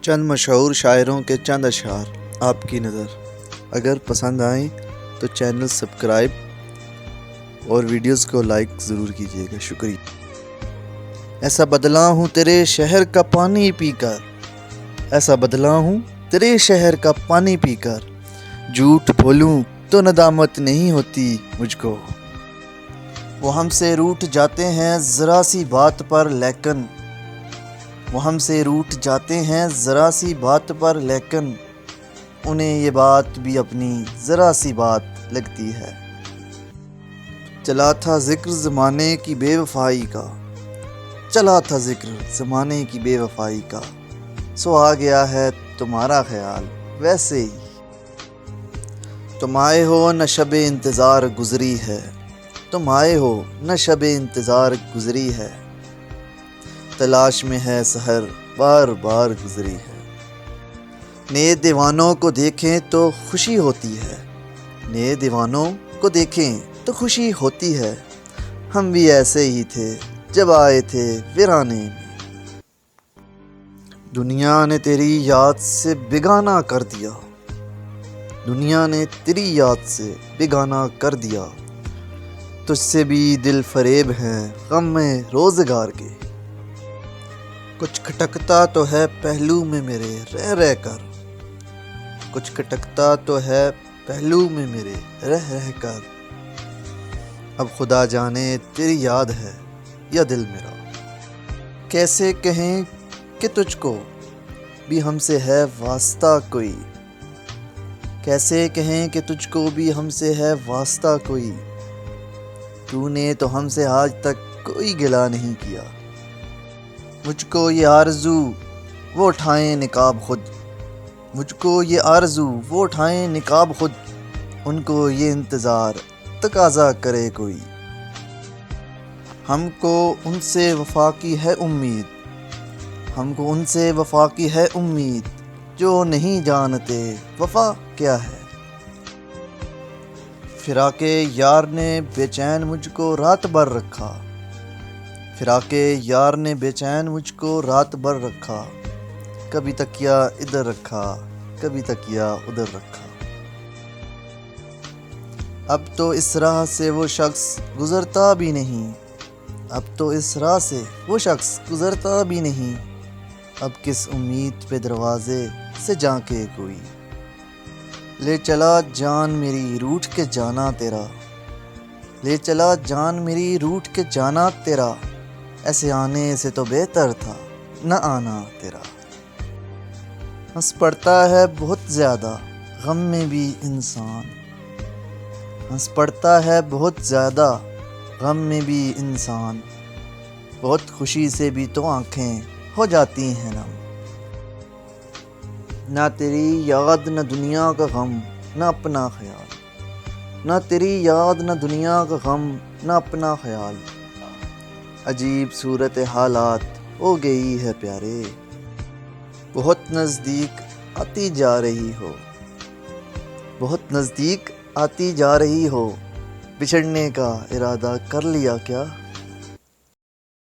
چند مشہور شاعروں کے چند اشعار آپ کی نظر اگر پسند آئیں تو چینل سبسکرائب اور ویڈیوز کو لائک ضرور کیجیے گا. شکریہ. ایسا بدلا ہوں تیرے شہر کا پانی پی کر، ایسا بدلا ہوں تیرے شہر کا پانی پی کر، جھوٹ بولوں تو ندامت نہیں ہوتی مجھ کو. وہ ہم سے روٹھ جاتے ہیں ذرا سی بات پر لیکن، وہ ہم سے روٹھ جاتے ہیں ذرا سی بات پر لیکن، انہیں یہ بات بھی اپنی ذرا سی بات لگتی ہے. چلا تھا ذکر زمانے کی بے وفائی کا، چلا تھا ذکر زمانے کی بے وفائی کا، سو آ گیا ہے تمہارا خیال ویسے ہی. تم آئے ہو نہ شب انتظار گزری ہے، تم آئے ہو نہ شب انتظار گزری ہے، تلاش میں ہے سحر بار بار گزری ہے. نئے دیوانوں کو دیکھیں تو خوشی ہوتی ہے، نئے دیوانوں کو دیکھیں تو خوشی ہوتی ہے، ہم بھی ایسے ہی تھے جب آئے تھے ویرانے میں. دنیا نے تیری یاد سے بیگانہ کر دیا، دنیا نے تیری یاد سے بیگانہ کر دیا، تجھ سے بھی دل فریب ہیں غم میں روزگار کے. کچھ کھٹکتا تو ہے پہلو میں میرے رہ رہ کر، کچھ کھٹکتا تو ہے پہلو میں میرے رہ رہ کر، اب خدا جانے تیری یاد ہے یا دل میرا. کیسے کہیں کہ تجھ کو بھی ہم سے ہے واسطہ کوئی، کیسے کہیں کہ تجھ کو بھی ہم سے ہے واسطہ کوئی، تو نے تو ہم سے آج تک کوئی گلہ نہیں کیا. مجھ کو یہ آرزو وہ اٹھائیں نقاب خود، مجھ کو یہ آرزو وہ اٹھائیں نقاب خود، ان کو یہ انتظار تقاضا کرے کوئی. ہم کو ان سے وفا کی ہے امید، ہم کو ان سے وفا کی ہے امید، جو نہیں جانتے وفا کیا ہے. فراق یار نے بے چین مجھ کو رات بھر رکھا، فراق یار نے بے چین مجھ کو رات بھر رکھا، کبھی تکیہ ادھر رکھا کبھی تکیہ ادھر رکھا. اب تو اس راہ سے وہ شخص گزرتا بھی نہیں، اب تو اس راہ سے وہ شخص گزرتا بھی نہیں، اب کس امید پہ دروازے سے جھانکے کوئی. لے چلا جان میری روٹھ کے جانا تیرا، لے چلا جان میری روٹھ کے جانا تیرا، ایسے آنے سے تو بہتر تھا نہ آنا تیرا. ہنس پڑتا ہے بہت زیادہ غم میں بھی انسان، ہنس پڑتا ہے بہت زیادہ غم میں بھی انسان، بہت خوشی سے بھی تو آنکھیں ہو جاتی ہیں نم. نہ تیری یاد نہ دنیا کا غم نہ اپنا خیال، نہ تیری یاد نہ دنیا کا غم نہ اپنا خیال، عجیب صورت حالات ہو گئی ہے پیارے، بہت نزدیک آتی جا رہی ہو، بہت نزدیک آتی جا رہی ہو، بچھڑنے کا ارادہ کر لیا کیا؟